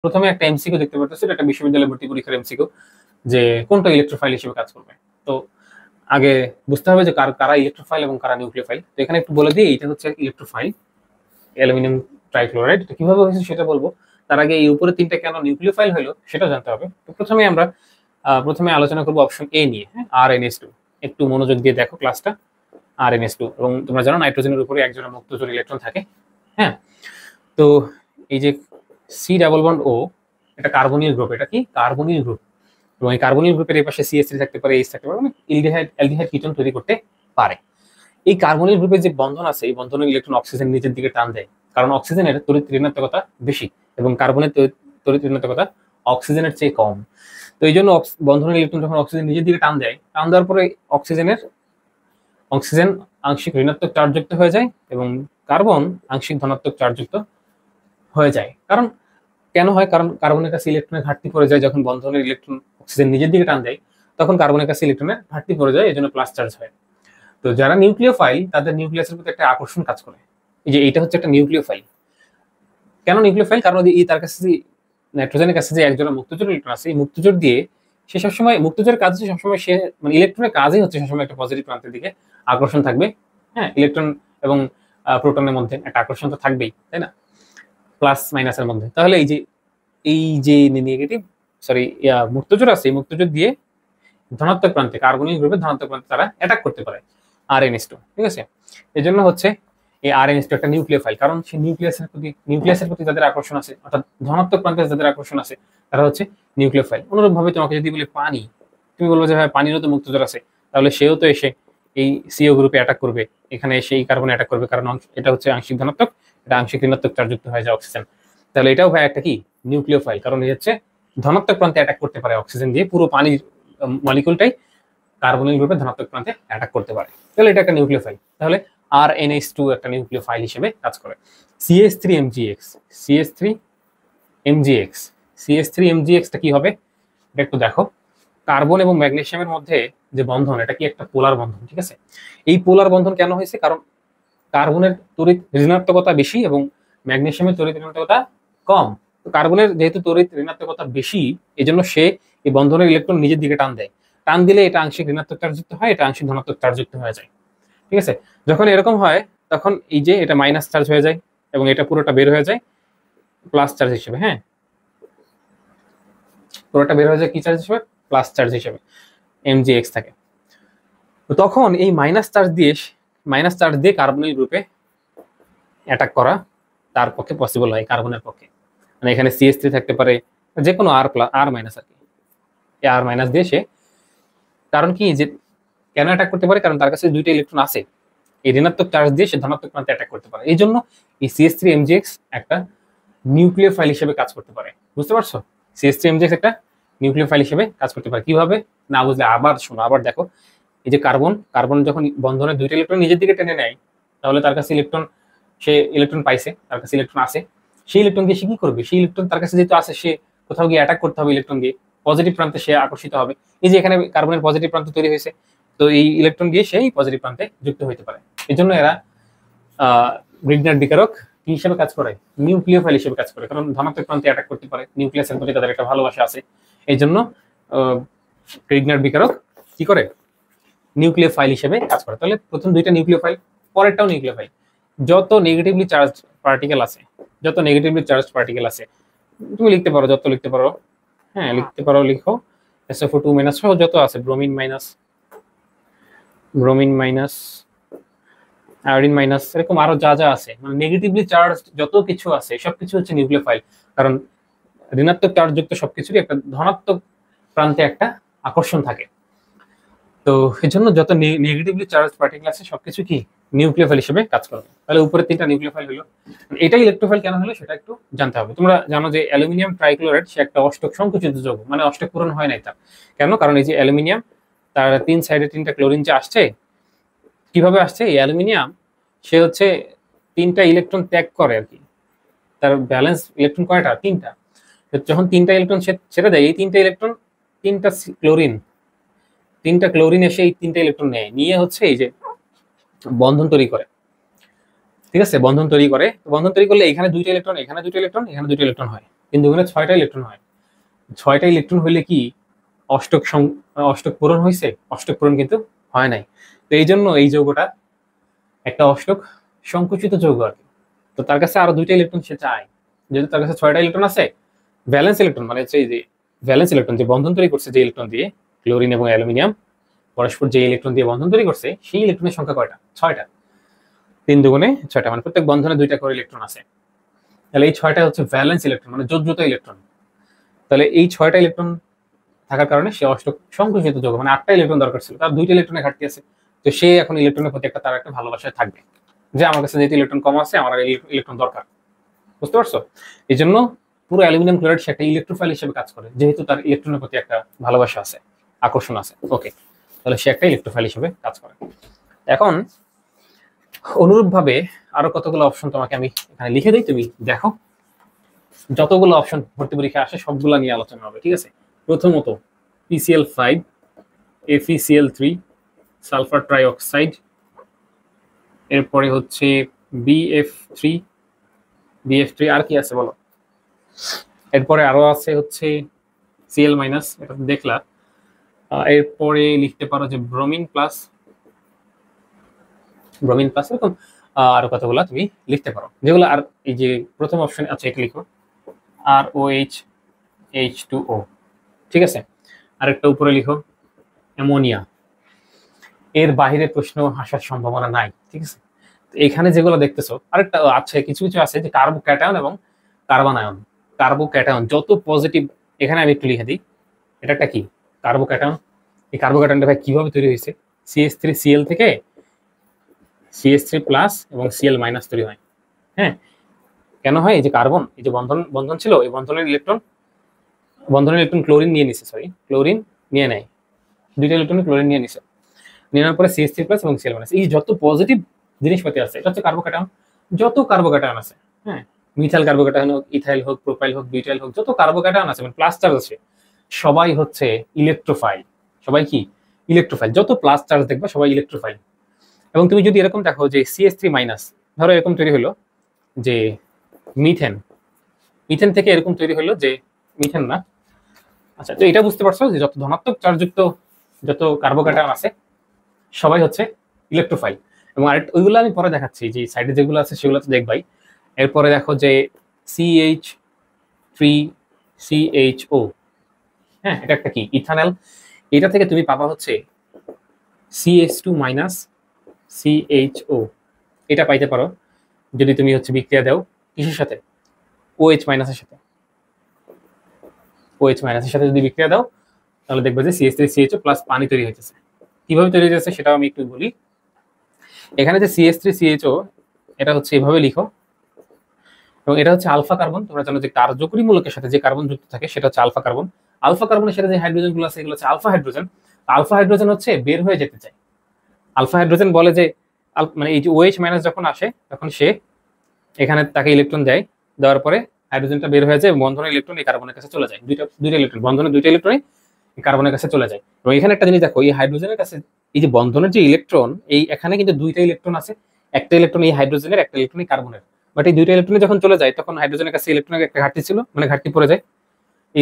প্রথমে একটা এমসিকিউ দেখতে পাচ্ছি, এটা একটা বিশ্ববিদ্যালয় ভর্তি পরীক্ষার এমসিকিউ, যে কোনটা ইলেকট্রোফাইল হিসেবে কাজ করবে। তো আগে বুঝতে হবে যে কারা ইলেকট্রোফাইল এবং কারা নিউক্লিওফাইল। তো এখানে একটু বলে দিই, এটা হচ্ছে ইলেকট্রোফাইল অ্যালুমিনিয়াম ট্রাইক্লোরাইড। এটা কিভাবে হয়েছে সেটা বলবো, তার আগে এই উপরে তিনটা কেন নিউক্লিওফাইল হলো সেটা জানতে হবে। তো প্রথমে আলোচনা করবো অপশন এ নিয়ে, হ্যাঁ, RnH2। একটু মনোযোগ দিয়ে দেখো ক্লাসটা। RnH2, এবং তোমরা জানো নাইট্রোজেনের উপরে একজোড়া মুক্তজোড় ইলেকট্রন থাকে। হ্যাঁ, তো এই যে সি ডাবল বন্ড ও, এটা কার্বনিল গ্রুপ। এটা কি কার্বনিল গ্রুপ, এবং এই কার্বনিল গ্রুপের এই পাশে CH3 থাকতে পারে, H থাকতে পারে, মানে অ্যালডিহাইড কিটোন তৈরি করতে পারে। এই কার্বনিল গ্রুপের যে বন্ধন আছে, এই বন্ধনের ইলেকট্রন অক্সিজেন নিচের দিকে টান দেয়, কারণ অক্সিজেনের তড়িৎ ঋণাত্মকতা বেশি এবং কার্বনের তড়িৎ ঋণাত্মকতা অক্সিজেনের চেয়ে কম। তো এই জন্য বন্ধনের ইলেকট্রন যখন অক্সিজেন নিজের দিকে টান দেওয়ার পরে অক্সিজেন আংশিক ঋণাত্মক চার্জযুক্ত হয়ে যায় এবং কার্বন আংশিক ধনাত্মক চার্জযুক্ত হয়ে যায়। কারণ কেন হয়? কারণ কার্বনের কাছে ইলেকট্রনের ঘাটতি পড়ে যায়। যখন বন্ধনের ইলেকট্রন অক্সিজেন নিজের দিকে টান দেয়, তখন কার্বনের কাছে ইলেকট্রনের ঘাটতি পড়ে যায়, এই জন্য প্লাস চার্জ হয়। তো যারা নিউক্লিওফাইল, তাদের নিউক্লিয়াসের প্রতি একটা আকর্ষণ কাজ করে। এই যে এইটা হচ্ছে একটা নিউক্লিওফাইল। কেন নিউক্লিওফাইল? কারণ এই তার কাছে যে নাইট্রোজেনের কাছে যে একজোড়া মুক্তজোড় ইলেকট্রন আছে, এই মুক্তজোড় দিয়ে সে সবসময়, মুক্তজোড়ের কাজ হচ্ছে সবসময়, সে মানে ইলেকট্রনের কাজই হচ্ছে সবসময় একটা পজিটিভ প্রান্তের দিকে আকর্ষণ থাকবে। হ্যাঁ, ইলেকট্রন এবং প্রোটনের মধ্যে একটা আকর্ষণ তো থাকবেই, তাই না, প্লাস মাইনাসের মধ্যে। তাহলে এই যে নেগেটিভ মুক্তজোড় আছে, এই মুক্তজোড় দিয়ে ধনাত্মক প্রান্তে, কার্বনিল গ্রুপের ধনাত্মক প্রান্তে তারা অ্যাটাক করতে পারে RnH2। ঠিক আছে, এই জন্য হচ্ছে এই RnH2 একটা নিউক্লিওফাইল, কারণ সে নিউক্লিয়াসের প্রতি যাদের আকর্ষণ আছে, অর্থাৎ ধনাত্মক প্রান্তে যাদের আকর্ষণ আছে, তারা হচ্ছে নিউক্লিওফাইল। অনুরূপ ভাবে তোমাকে যদি বলি পানি, তুমি বলবো যে ভাই পানিরও তো মুক্তজোড় আছে, তাহলে সেও তো এসে এই CO গ্রুপে অ্যাটাক করবে, এখানে এসে এই কার্বনে অ্যাটাক করবে, কারণ এটা হচ্ছে আংশিক ধনাত্মক, এটা আংশিক ঋণাত্মক চার্জযুক্ত হয়ে যায় অক্সিজেন। তাহলে এটাও ভাই একটা কি নিউক্লিওফাইল, কারণ এই হচ্ছে ধনাত্মক প্রান্তে অ্যাটাক করতে পারে অক্সিজেন দিয়ে, পুরো পানির মলিকুলটাই কার্বনিল গ্রুপে ধনাত্মক প্রান্তে অ্যাটাক করতে পারে। তাহলে এটা একটা নিউক্লিওফাইল। তাহলে RnH2 একটা নিউক্লিওফাইল হিসেবে কাজ করে। CH3MgX টা কি হবে এটা একটু দেখো। কার্বন এবং ম্যাগনেসিয়ামের মধ্যে যে বন্ধন, এটা কি একটা পোলার বন্ধন। ঠিক আছে, এই পোলার বন্ধন কেন হয়েছে? কারণ কার্বনের তড়িৎ ঋণাত্মকতা বেশি এবং ম্যাগনেসিয়ামের তড়িৎ ঋণাত্মকতা কম। তো কার্বনের যেহেতু তড়িৎ ঋণাত্মকতা বেশি, এই জন্য সে এই বন্ধনের ইলেকট্রন নিজের দিকে টান দেয়। টান দিলে এটা আংশিক ঋণাত্মক চার্জযুক্ত হয়, এটা আংশিক ধনাত্মক চার্জযুক্ত হয়ে যায়। ঠিক আছে, যখন এরকম হয় তখন এই যে এটা মাইনাস চার্জ হয়ে যায় এবং এটা পুরোটা বের হয়ে যায় প্লাস চার্জ হিসেবে। হ্যাঁ, পুরোটা বের হয়ে যায় কি চার্জ হিসেবে? প্লাস চার্জ হিসেবে MgX থাকে। তো তখন এই মাইনাস চার্জ দিয়ে কার্বনিল গ্রুপে অ্যাটাক করা তার পক্ষে পসিবল হয়, কার্বনের পক্ষে। মানে এখানে CH3 থাকতে পারে, যে কোনো আর মাইনাস আর কি, আর মাইনাস দিয়ে সে, কারণ কি যে কেন অ্যাটাক করতে পারে? কারণ তার কাছে দুইটা ইলেকট্রন আছে, এই ঋণাত্মক চার্জ দিয়ে সে ধনাত্মক প্রান্তে অ্যাটাক করতে পারে। এই জন্য এই CH3MgX একটা নিউক্লিওফাইল হিসেবে কাজ করতে পারে। বুঝতে পারছো? CH3MgX একটা নিউক্লিওফাইল হিসেবে কাজ করতে পারে। কিভাবে না বুঝলে আবার শোনো, আবার দেখো। এই যে কার্বন যখন বন্ধনের দুইটা ইলেকট্রন নিজের দিকে টেনে নেয়, তাহলে তার কাছে সে ইলেকট্রন পাইছে, তার কাছে ইলেকট্রন আছে, সেই ইলেকট্রন দিয়ে সে কি করবে? সেই ইলেকট্রন তার কাছে যেহেতু আছে, সে কোথাও গিয়ে অ্যাটাক করতে হবে ইলেকট্রন দিয়ে, পজিটিভ প্রান্তে সে আকর্ষিত হবে। এই যে এখানে কার্বনের পজিটিভ প্রান্ত তৈরি হয়েছে, তো এই ইলেকট্রন দিয়ে সেই পজিটিভ প্রান্তে যুক্ত হতে পারে। এই জন্য এরা গ্রিগনার বিকারক কি হিসেবে কাজ করে? নিউক্লিওফাইল হিসেবে কাজ করে, কারণ ধনাত্মক প্রান্তে অ্যাটাক করতে পারে, নিউক্লিয়াসের প্রতি তাদের একটা ভালোবাসা আছে। এই জন্য গ্রিগনার বিকারক কি করে? নিউক্লিওফাইল হিসেবে কাজ করে। তাহলে প্রথম দুইটা নিউক্লিওফাইল, পরেরটাও নিউক্লিওফাইল। যত নেগেটিভলি চার্জড পার্টিকেল আছে, তুমি লিখতে পারো, যত লিখতে পারো, হ্যাঁ লিখতে পারো, লিখো SO2- সহ যত আছে, ব্রোমিন মাইনাস, আয়োডিন মাইনাস, এরকম আরো যা যা আছে, মানে নেগেটিভলি চার্জ যত কিছু আছে সবকিছু হচ্ছে নিউক্লিওফাইল। কারণ ঋণাত্মক চার্জ যুক্ত সবকিছুরই একটা ধনাত্মক প্রান্তে একটা আকর্ষণ থাকে। তো এই জন্য যত নেগেটিভলি চার্জ পার্টিকেল আছে সবকিছু কি নিউক্লিওফাইল হিসেবে কাজ করবে। তাহলে উপরে তিনটা নিউক্লিওফাইল হলো। এটা ইলেকট্রোফাইল কেন হলো সেটা একটু জানতে হবে। তোমরা জানো যে অ্যালুমিনিয়াম ট্রাইক্লোরাইড সে একটা অষ্টক সংকুচিত যৌগ, মানে অষ্টক পূরণ হয় নাই তার। কেন? কারণ এই যে অ্যালুমিনিয়াম, তার তিন সাইডে তিনটা ক্লোরিন যে আসছে, কিভাবে আসছে? এই অ্যালুমিনিয়াম সে হচ্ছে তিনটা ইলেকট্রন ত্যাগ করে আর কি। তার ব্যালেন্স ইলেকট্রন কয়টা? তিনটা। যখন তিনটা ইলেকট্রন ছেড়ে দেয়, এই তিনটা ক্লোরিন এসে এই তিনটা ইলেকট্রন নিয়ে হচ্ছে এই যে বন্ধন তৈরি করে। ঠিক আছে, বন্ধন তৈরি করলে এখানে দুইটা ইলেকট্রন, এখানে দুইটা ইলেকট্রন, এখানে দুইটা ইলেকট্রন, এখানে দুইটা ইলেকট্রন হয়। 3 দুগুণে 6টা ইলেকট্রন হয়। 6টা ইলেকট্রন হইলে কি অষ্টক পূরণ হয়েছে? অষ্টক পূরণ কিন্তু হয় নাই। তো এই জন্য এই যৌগটা একটা অষ্টক সংকুচিত যৌগ আর কি। তো তার কাছে আরো 2টা ইলেকট্রন সে চায়, যেহেতু তার কাছে 6টা ইলেকট্রন আছে। ভ্যালেন্স ইলেকট্রন মানে হচ্ছে এই যে ভ্যালেন্স ইলেকট্রন, যে বন্ধন তৈরি করছে যে ইলেকট্রন দিয়ে, ক্লোরিন এবং অ্যালুমিনিয়াম পরস্পর যে ইলেকট্রন দিয়ে বন্ধন তৈরি করছে, সেই ইলেকট্রনের সংখ্যা কয়টা? 6টা। 3 দুগুণে 6টা, মানে প্রত্যেক বন্ধনে 2টা করে ইলেকট্রন আছে। তাহলে এই 6টা হচ্ছে ভ্যালেন্স ইলেকট্রন, মানে যোজ্যত ইলেকট্রন। তাহলে এই 6টা ইলেকট্রন থাকার কারণে সে অষ্টক সংকুচিত যৌগ, মানে 8টা ইলেকট্রন দরকার ছিল, তার 2টা ইলেকট্রনের ঘাটতি আছে। তো সে এখন ইলেকট্রনের প্রতি তার একটা ভালোবাসায় থাকবে, যে আমার কাছে যেহেতু ইলেকট্রন কম আছে, আমার ইলেকট্রন দরকার। বুঝতে পারছো? এই জন্য পুরো অ্যালুমিনিয়াম ক্লোরাইড সে একটা ইলেকট্রোফাইল হিসেবে কাজ করে, যেহেতু তার ইলেকট্রনের প্রতি একটা ভালোবাসা আছে, আকর্ষণ আছে। ওকে, তাহলে সে একটা ইলেকট্রোফাইল হিসেবে কাজ করে। এখন অনুরূপভাবে আরো কতগুলো অপশন তোমাকে আমি এখানে লিখে দিই, তুমি দেখো। যতগুলো অপশন ভর্তি পরীক্ষা আসে সবগুলো নিয়ে আলোচনা হবে, ঠিক আছে? প্রথমত PCl5, FeCl3, সালফার ট্রাইঅক্সাইড, এরপরে হচ্ছে BF3, আর কি আছে বলো? এরপরে আরো আছে হচ্ছে Cl-, এটা দেখলা। এরপরে লিখতে পারো যে ব্রোমিন প্লাস, এরকম আরো কতগুলো তুমি লিখতে পারো, যেগুলো। আর এই যে প্রথম অপশন আছে, এটা লিখো ROH H2O, ঠিক আছে? আরেকটা উপরে লিখো অ্যামোনিয়া। এর বাইরে প্রশ্ন আসার সম্ভাবনা নাই, ঠিক আছে? এখানে যেগুলো দেখতেছো, আরেকটা আছে, কিছু কিছু আছে যে কার্বোক্যাটায়ন এবং কার্বন আয়ন। কার্বোক্যাটায়ন যত পজিটিভ, এখানে আমি একটু লিখে দিই, এটা একটা কি কার্বোক্যাটায়ন। এই কার্বোক্যাটায়নটা ভাই কিভাবে তৈরি হয়েছে? CH3Cl থেকে CH3+ এবং Cl- তৈরি হয়। হ্যাঁ, কেন হয়? এই যে কার্বন, এই যে বন্ধন ছিল, এই বন্ধনের ইলেকট্রন ক্লোরিন নিয়ে নিছে, ক্লোরিন নিয়ে নেয়, 2টা ইলেকট্রন ক্লোরিন নিয়ে নিছে, নেওয়ার পরে CH3+ এবং Cl-, এই যত পজিটিভ জিনিসপাতি আছে, এটা হচ্ছে কার্বোক্যাটায়ন। যত কার্বোক্যাটায়ন আছে, হ্যাঁ, মিথাইল কার্বোক্যাটায়ন হোক, ইথাইল হোক, প্রোপাইল হোক, বিউটাইল হোক, যত কার্বোক্যাটায়ন আছে মানে প্লাস চার্জ আছে, সবাই হচ্ছে ইলেকট্রোফাইল। সবাই কি ইলেকট্রোফাইল? যত প্লাস চার্জ দেখবে সবাই ইলেকট্রোফাইল। এবং তুমি যদি এরকম দেখো যে CH3-, ধরো এরকম তৈরি হলো যে মিথেন থেকে এরকম তৈরি হলো যে মিথেন না। আচ্ছা, তো এটা বুঝতে পারছো যে যত ধনাত্মক চার্জযুক্ত যত কার্বোক্যাটায়ন আছে সবাই হচ্ছে ইলেকট্রোফাইল। এবং আরেকটা, ওইগুলো আমি পরে দেখাচ্ছি, যে সাইডে যেগুলো আছে সেগুলো তো দেখবাই। এরপরে দেখো যে CH3CHO, হ্যাঁ, এটা একটা কি ইথানল। এটা থেকে তুমি পাবা হচ্ছে CH2- CHO, এটা পাইতে পারো যদি তুমি হচ্ছে বিক্রিয়া দাও কিসের সাথে? OH- এর সাথে। OH- এর সাথে যদি বিক্রিয়া দাও, তাহলে দেখবে যে CH3CHO প্লাস পানি তৈরি হইতেছে। কিভাবে তৈরি হয়েছে সেটাও আমি একটু বলি। এখানে যে CH3CHO, এটা হচ্ছে এভাবে লিখো, এবং এটা হচ্ছে আলফা কার্বন। তোমরা জানো যে কার্যকরী মূলকের সাথে যে কার্বন যুক্ত থাকে সেটা হচ্ছে আলফা কার্বন। আলফা কার্বনের সাথে যে হাইড্রোজেন গুলো আছে এগুলো হচ্ছে আলফা হাইড্রোজেন। আলফা হাইড্রোজেন হচ্ছে বের হয়ে যেতে চায়। আলফা হাইড্রোজেন বলে যে মানে এই যে OH- যখন আসে তখন সে এখানে তাকে ইলেকট্রন দেয়, দেওয়ার পরে হাইড্রোজেনটা বের হয়ে যায়, বন্ধনের ইলেকট্রন এই কার্বনের কাছে চলে যায়। দুইটা ইলেকট্রন, বন্ধনের 2টা ইলেকট্রনই কার্বনের কাছে চলে যায়। এবং এখানে একটা জিনিস দেখো, এই হাইড্রোজেনের কাছে এই যে বন্ধনের যে ইলেকট্রন, এই এখানে কিন্তু 2টা ইলেকট্রন আছে, একটা ইলেকট্রন এই হাইড্রোজেনের, একটা ইলেকট্রন এই কার্বনের। বাট এই 2টা ইলেকট্রনে যখন চলে যায় তখন হাইড্রোজেনের কাছে ইলেকট্রনের একটা ঘাটতি ছিল, মানে ঘাটতি পড়ে যায়।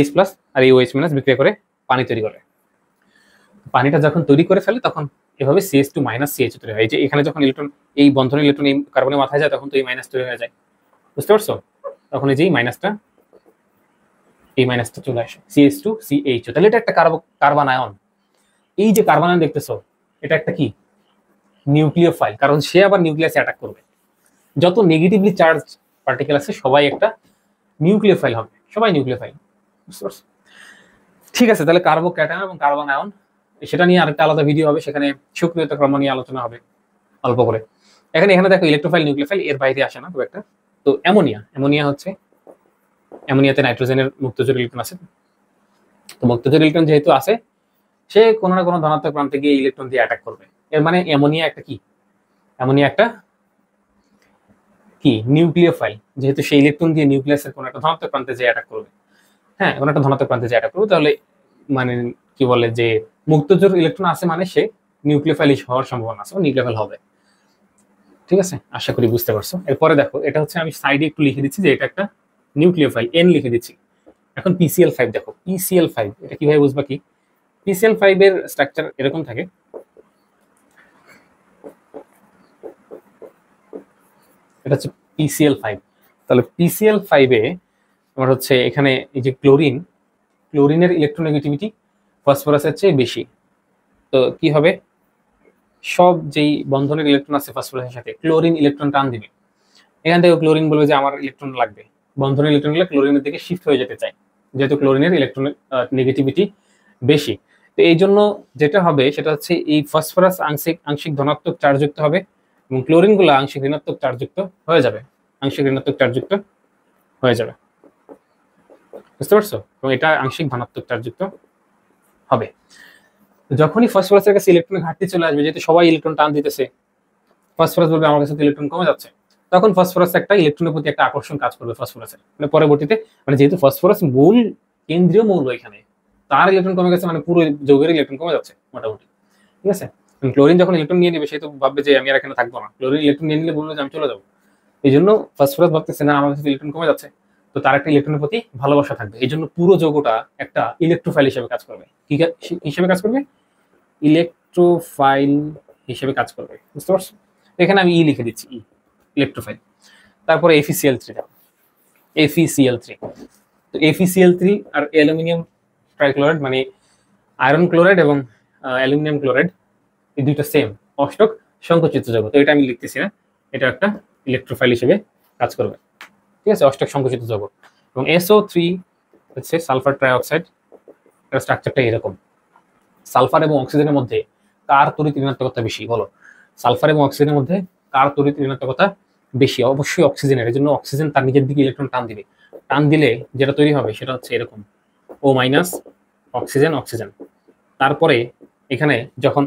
H+ আর এই OH- বিক্রিয়া করে পানি তৈরি করে। পানিটা যখন তৈরি করে ফেলে তখন এভাবে CH2- CH তৈরি হয়। এই যে এখানে যখন ইলেকট্রন এই বন্ধনের ইলেকট্রন এই কার্বনের মাথায় যায় তখন তো এই মাইনাস তৈরি হয়ে যায়, বুঝতে পারছো? তখন এই যে মাইনাসটা চলে আসে, CH2CHO। তাহলে এটা একটা কার্বন আয়ন। এই যে কার্বন আয়ন দেখতেছো, এটা একটা কি নিউক্লিওফাইল, কারণ সে আবার নিউক্লিয়াসে অ্যাটাক করবে। যত নেগেটিভলি চার্জ পার্টিকেল আছে সবাই একটা নিউক্লিওফাইল হবে, সবাই নিউক্লিওফাইল, বুঝতে পারছো? ঠিক আছে, তাহলে কার্বোক্যাটায়ন এবং কার্বন আয়ন, সেটা নিয়ে আরেকটা আলাদা ভিডিও হবে, সেখানে সক্রিয়তা ক্রম নিয়ে আলোচনা হবে অল্প করে। এখানে দেখো ইলেকট্রোফাইল, নিউক্লিওফাইল এর বাইরে আসে না খুব একটা। তো অ্যামোনিয়া হচ্ছে, অ্যামোনিয়াতে নাইট্রোজেনের মুক্তজোড় ইলেকট্রন আছে। তো মুক্তজোড় ইলেকট্রন যেহেতু আছে, সে কোনো না কোনো ধনাত্মক প্রান্তে গিয়ে ইলেকট্রন দিয়ে অ্যাটাক করবে। এর মানে অ্যামোনিয়া একটা কি নিউক্লিওফাইল, যেহেতু সেই ইলেকট্রন দিয়ে নিউক্লিয়াসের কোনো একটা ধনাত্মক প্রান্তে যে অ্যাটাক করবে। হ্যাঁ, কোনো একটা ধনাত্মক প্রান্তে যে অ্যাটাক করবে, তাহলে মানে কি বলে যে মুক্তজোড় ইলেকট্রন আছে মানে সে নিউক্লিওফাইল হওয়ার সম্ভাবনা আছে, নিউক্লিওফাইল হবে। ঠিক আছে, আশা করি বুঝতে পারছো। এরপরে দেখো, এটা হচ্ছে আমি সাইডে একটু লিখে দিচ্ছি যে এটা একটা নিউক্লিওফাইল, N লিখে দিচ্ছি। এখন PCl5 দেখো, PCl5 এটা কিভাবে বুঝবা কি, PCl5 এর স্ট্রাকচার এরকম থাকে, এটা হচ্ছে PCl5। তাহলে PCl5 এ তোমার হচ্ছে এখানে এই যে ক্লোরিনের ইলেকট্রোনেগেটিভিটি ফসফরাসের চেয়ে বেশি। তো কি হবে, সব যেই বন্ধনের ইলেকট্রন আছে ফসফরাসের সাথে, ক্লোরিন ইলেকট্রন টান দিবে। এখান থেকে ক্লোরিন বলবে যে আমার ইলেকট্রন লাগবে, বন্ধনের ইলেকট্রনগুলো ক্লোরিনের দিকে শিফট হয়ে যেতে চায়, যেহেতু ক্লোরিনের ইলেকট্রন নেগেটিভিটি বেশি। তো এই জন্য যেটা হবে সেটা হচ্ছে এই ফসফরাস আংশিক ধনাত্মক চার্জযুক্ত হবে এবং ক্লোরিন গুলো আংশিক ঋণাত্মক চার্জযুক্ত হয়ে যাবে, আংশিক ঋণাত্মক চার্জযুক্ত হয়ে যাবে, বুঝতে পারছো? এবং এটা আংশিক ধনাত্মক চার্জযুক্ত হবে। যখনই ফসফরাসের কাছে ইলেকট্রনের ঘাটতি চলে আসবে, যেহেতু সবাই ইলেকট্রন টান দিতেছে, ফসফরাস বলবে আমার কাছে ইলেকট্রন কমে যাচ্ছে, তখন ফসফরাস একটা ইলেকট্রনের প্রতি একটা আকর্ষণ কাজ করবে ফসফরাসের, মানে পরবর্তীতে, মানে যেহেতু ফসফরাস মূল কেন্দ্রীয় মৌল এখানে, তার ইলেকট্রন কমে গেছে মানে পুরো যৌগের ইলেকট্রন কমে যাচ্ছে মোটামুটি, ঠিক আছে? ক্লোরিন যখন ইলেকট্রন নিয়ে নেবে সে তো ভাববে যে আমি আর এখানে থাকবো না, ক্লোরিন ইলেকট্রন নিয়ে নিলে বলবে যে আমি চলে যাবো। এই জন্য ফসফরাস ভাবতেছে না আমার কাছে ইলেকট্রন কমে যাচ্ছে, তো তার একটা ইলেকট্রনের প্রতি ভালোবাসা থাকবে, এই জন্য পুরো যৌগটা একটা ইলেকট্রোফাইল হিসেবে কাজ করবে। কি হিসেবে কাজ করবে? ইলেকট্রোফাইল হিসেবে কাজ করবে, বুঝতে পারছো? এখানে আমি লিখে দিচ্ছি, ইলেকট্রোফাইল। তারপরে FeCl3 দেখো, FeCl3, তো FeCl3 আর অ্যালুমিনিয়াম ট্রাইক্লোরাইড মানে আয়রন ক্লোরাইড এবং অ্যালুমিনিয়াম ক্লোরাইড, এই দুইটা সেম অষ্টক সংকুচিত যৌগ। তো এটা আমি লিখতেছি না, এটা একটা ইলেকট্রোফাইল হিসেবে কাজ করবে, ঠিক আছে? অষ্টক সংকুচিত যৌগ। এবং SO3 হচ্ছে সালফার ট্রাইঅক্সাইড, এর স্ট্রাকচারটা এরকম। সালফার এবং অক্সিজেনের মধ্যে কার তড়িৎ ঋণাত্মকতা বেশি বলো? সালফার এবং অক্সিজেনের মধ্যে কার তড়িৎ ঋণাত্মকতা বেশি? অবশ্যই অক্সিজেনের। এর জন্য অক্সিজেন তার নিজের দিকে ইলেকট্রন টান দিবে, টান দিলে যেটা তৈরি হবে সেটা হচ্ছে এরকম, O মাইনাস, অক্সিজেন অক্সিজেন। তারপরে এখানে যখন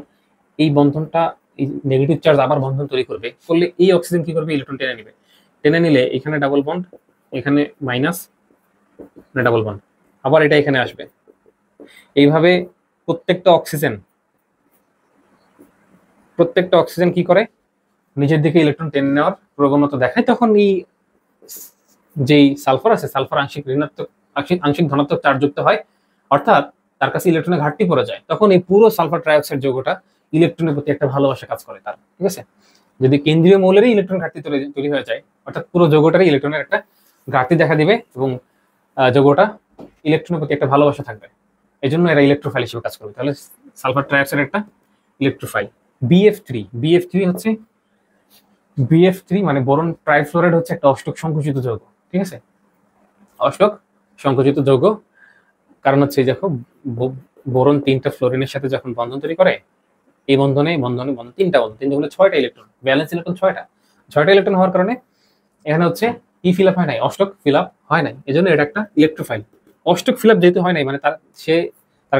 এই বন্ধনটা, এই নেগেটিভ চার্জ আবার বন্ধন তৈরি করবে, করলে এই অক্সিজেন কি করবে, ইলেকট্রন টেনে নিবে, টেনে নিলে এখানে ডাবল বন্ড, এখানে মাইনাস, ডাবল বন্ড, আবার এটা এখানে আসবে। এইভাবে প্রত্যেকটা অক্সিজেন কি করে, নিজের দিকে ইলেকট্রন টেনে নেওয়ার প্রবণতা দেখায়। তখন এই যেই সালফার আছে, সালফার আংশিক ধনাত্মক চার্জযুক্ত হয়, অর্থাৎ তার কাছে ইলেকট্রনের ঘাটতি পড়ে যায়। তখন এই পুরো সালফার ট্রাইঅক্সাইড যৌগটা ইলেকট্রনের প্রতি একটা ভালোবাসা কাজ করে তার, ঠিক আছে? যদি কেন্দ্রীয় মৌলেরই ইলেকট্রন ঘাটতি তৈরি হয়ে যায়, অর্থাৎ পুরো যৌগটারই ইলেকট্রনের একটা ঘাটতি দেখা দিবে এবং যৌগটা ইলেকট্রনের প্রতি একটা ভালোবাসা থাকবে, এই জন্য এরা ইলেকট্রোফাইল হিসেবে কাজ করবে। তাহলে সালফার ট্রাইঅক্সাইড একটা ইলেকট্রোফাইল। BF3 মানে বোরন ট্রাইফ্লোরাইড হচ্ছে একটা অষ্টক সংকুচিত যৌগ, ঠিক আছে? অষ্টক সংকুচিত যৌগ, কারণ হচ্ছে দেখো বোরন 3টা ফ্লোরিনের সাথে যখন বন্ধন তৈরি করে, এই বন্ধনে তিনটা হলে 6টা ইলেকট্রন, ব্যালেন্স ইলেকট্রন 6টা ইলেকট্রন হওয়ার কারণে এখানে হচ্ছে কি ফিল আপ হয় নাই, অষ্টক ফিল আপ হয় নাই, এজন্য এটা একটা ইলেকট্রোফাইল। অষ্টক ফিল আপ যেহেতু হয় নাই মানে তার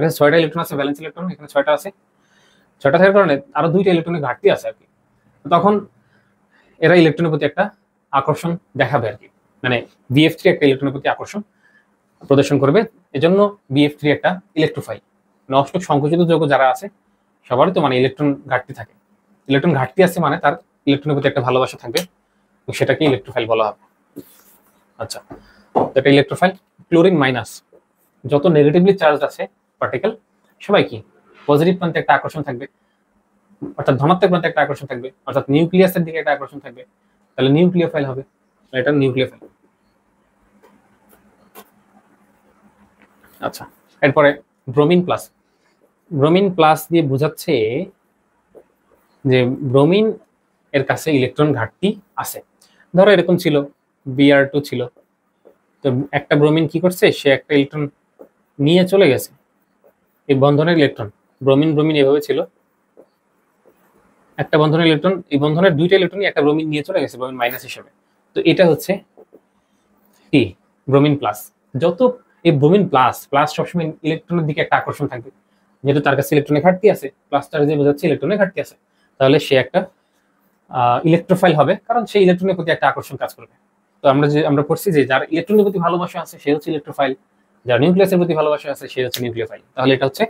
কাছে 6টা ইলেকট্রন আছে, ব্যালেন্স ইলেকট্রন এখানে 6টা আছে, 6টা থাকার কারণে আরো 2টা ইলেকট্রনের ঘাটতি আছে আর কি। তখন এরা ইলেকট্রনের প্রতি একটা আকর্ষণ দেখাবে আর কি, মানে BF3 একটা ইলেকট্রনের প্রতি আকর্ষণ প্রদর্শন করবে, এজন্য BF3 একটা ইলেকট্রোফাইল। মানে অষ্টক সংকুচিত যৌগ যারা আছে সবারই তো মানে ইলেকট্রন ঘাটতি থাকে, ইলেকট্রন ঘাটতি আছে মানে তার ইলেকট্রনের প্রতি একটা ভালোবাসা থাকবে, সেটাকে ইলেকট্রোফাইল বলা হবে। আচ্ছা, এটা ইলেকট্রোফাইল। ক্লোরিন মাইনাস, যত নেগেটিভলি চার্জ আছে পার্টিকেল সবাই কি পজিটিভ প্রান্তে একটা আকর্ষণ থাকবে, অর্থাৎ ধনাত্মক প্রান্তে একটা আকর্ষণ থাকবে, অর্থাৎ নিউক্লিয়াসের দিকে একটা আকর্ষণ থাকবে, তাহলে নিউক্লিওফাইল হবে, এটা নিউক্লিওফাইল। আচ্ছা, এরপরে ব্রোমিন প্লাস দিয়ে বোঝাচ্ছে যে ব্রোমিন এর কাছে ইলেকট্রন ঘাটতি আছে। ধরো এরকম ছিল, Br2 ছিল, তো একটা ব্রোমিন কি করছে, সে একটা ইলেকট্রন নিয়ে চলে গেছে, এই বন্ধনের ইলেকট্রন, ব্রোমিন এভাবে ছিল, একটা বন্ধনের ইলেকট্রন, এই বন্ধনের 2টা ইলেকট্রনই একটা ব্রোমিন নিয়ে চলে গেছে ব্রোমিন মাইনাস হিসেবে। তো এটা হচ্ছে কি, ব্রোমিন প্লাস। যত এই ব্রোমিন প্লাস সবসময় ইলেকট্রনের দিকে একটা আকর্ষণ থাকবে, যেহেতু তার কাছে ইলেকট্রনের ঘাটতি আছে, প্লাস চার্জ দিয়ে বোঝাচ্ছে ইলেকট্রনের ঘাটতি আছে, তাহলে সে একটা ইলেকট্রোফাইল হবে, কারণ সে ইলেকট্রনের প্রতি একটা আকর্ষণ কাজ করবে। তো আমরা পড়ছি যে যার ইলেকট্রনের প্রতি ভালোবাসা আছে সে হচ্ছে ইলেকট্রোফাইল, যার নিউক্লিয়াসের প্রতি ভালোবাসা আছে সে হচ্ছে নিউক্লিওফাইল। তাহলে এটা হচ্ছে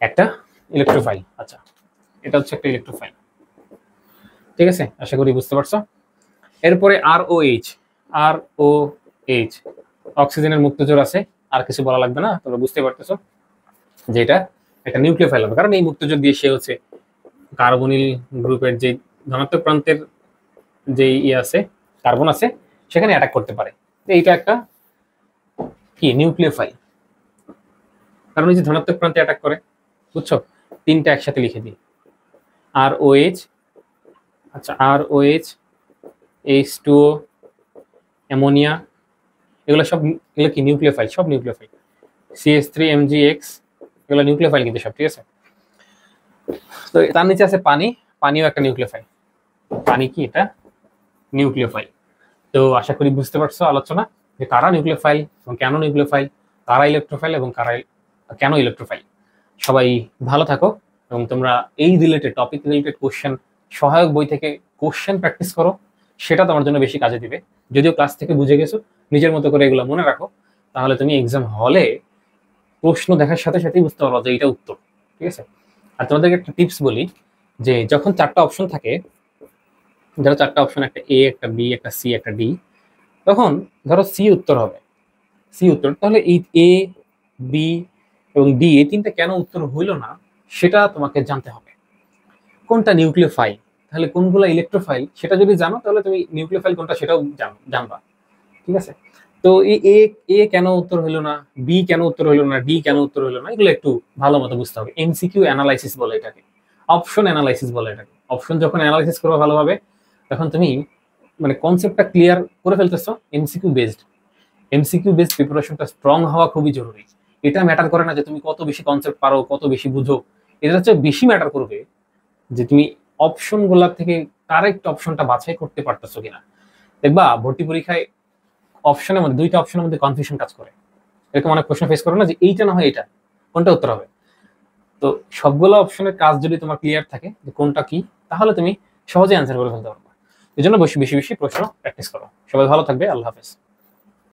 একটা ইলেকট্রোফাইল। আচ্ছা, এটা হচ্ছে একটা ইলেকট্রোফাইল, ঠিক আছে? আশা করি বুঝতে পারছো। এরপরে ROH, অক্সিজেনের মুক্ত জোড় আছে আর কিছু বলা লাগবে না, তোমরা বুঝতে পারতেছো যে এটা একটা নিউক্লিওফাইল হবে, কারণ এই মুক্তজোর দিয়ে সে হচ্ছে কার্বনিল গ্রুপের যে ধনাত্মক প্রান্তের যে আছে কার্বন আছে সেখানে অ্যাটাক করতে পারে। এইটা একটা কি নিউক্লিওফাইল, কারণ এই যে ধনাত্মক প্রান্তে অ্যাটাক করে, বুঝছো? তিনটা একসাথে লিখে দিই, আর ও এইচ, আচ্ছা আর ও এইচ, H2O, অ্যামোনিয়া, এগুলো সব, এগুলো কি নিউক্লিওফাইল, সব নিউক্লিওফাইল। CH3MgX, এগুলো নিউক্লিওফাইল কিন্তু সব, ঠিক আছে। তো তার নিচে আছে পানি, পানিও একটা নিউক্লিওফাইল, পানি কি এটা নিউক্লিওফাইল। তো আশা করি বুঝতে পারছো আলোচনা যে কারা নিউক্লিওফাইল এবং কেন নিউক্লিওফাইল, কারা ইলেকট্রোফাইল এবং কারা কেন ইলেকট্রোফাইল। সবাই ভালো থাকো এবং তোমরা এই রিলেটেড টপিক রিলেটেড কোশ্চেন সহায়ক বই থেকে কোশ্চেন প্র্যাকটিস করো, সেটা তোমার জন্য বেশি কাজে দিবে। যদিও ক্লাস থেকে বুঝে গেছো, নিজের মতো করে এগুলো মনে রাখো, তাহলে তুমি এক্সাম হলে প্রশ্ন দেখার সাথে সাথেই বুঝতে পারো যে এটা উত্তর, ঠিক আছে। আর তোমাদেরকে একটা টিপস বলি, যে যখন চারটা অপশন থাকে, ধরো চারটা অপশন, একটা এ, একটা বি, একটা সি, একটা ডি, তখন ধরো সি উত্তর হবে, সি উত্তর, তাহলে এই এ, বি এবং ডি এই তিনটা কেন উত্তর হইল না সেটা তোমাকে জানতে হবে। কোনটা নিউক্লিওফাইল, তাহলে কোনগুলো ইলেকট্রোফাইল সেটা যদি জানো তাহলে তুমি নিউক্লিওফাইল কোনটা সেটাও জানবা, ঠিক আছে। তো এই এ কেন উত্তর হইলো না, বি কেন উত্তর হইলো না, ডি কেন উত্তর হইলো না, এগুলো একটু ভালো মতো বুঝতে হবে। এমসিকিউ অ্যানালাইসিস বলে এটাকে, অপশন অ্যানালাইসিস বলে এটাকে। অপশন যখন অ্যানালাইসিস করবে ভালোভাবে, তখন তুমি মানে কনসেপ্টটা ক্লিয়ার করে ফেলতেছো। এমসিকিউ বেসড প্রিপারেশনটা স্ট্রং হওয়া খুবই জরুরি। এটা ম্যাটার করে না যে তুমি কত বেশি কনসেপ্ট পারো, কত বেশি বুঝো, এটা হচ্ছে বেশি ম্যাটার করবে যে তুমি অপশন গুলার থেকে কারেক্ট অপশনটা বাছাই করতে পারতেছো কিনা। দেখবা ভর্তি পরীক্ষায় অপশনের মধ্যে, দুইটা অপশনের মধ্যে কনফিউশন কাজ করে, এরকম অনেক প্রশ্ন ফেস করো না, যে এইটা না হয় এটা, কোনটা উত্তর হবে। তো সবগুলো অপশনের কাজ যদি তোমার ক্লিয়ার থাকে যে কোনটা কি, তাহলে তুমি সহজে অ্যান্সার করে ফেলতে পারবে। এই জন্য বেশি বেশি বেশি প্রশ্ন প্র্যাকটিস করো। সবাই ভালো থাকবে, আল্লাহ হাফেজ।